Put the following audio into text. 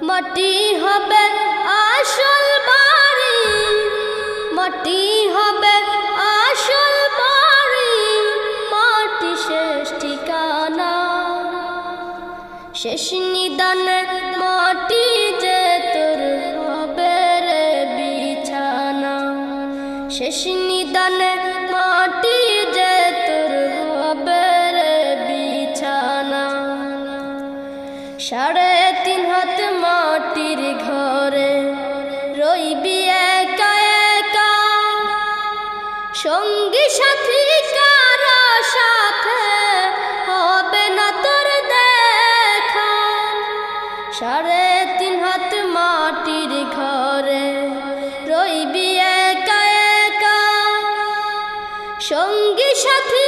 মাটি হবে আসল বাড়ি, মাটি হবে আসল বাড়ি, মাটি শেষ ঠিকানা। শেষ নিদানে মাটি যে তোর হবে রে বিছানা, শেষ নিদানে মাটি যে তোর হবে রে বিছানা। 3.5 হাত মাটির ঘরে রইবি একা একা, সঙ্গী সাথী কারো সাথে হবে না তোর দেখা। 3.5 হাত মাটির ঘরে রইবি একা একা, সঙ্গী সাথী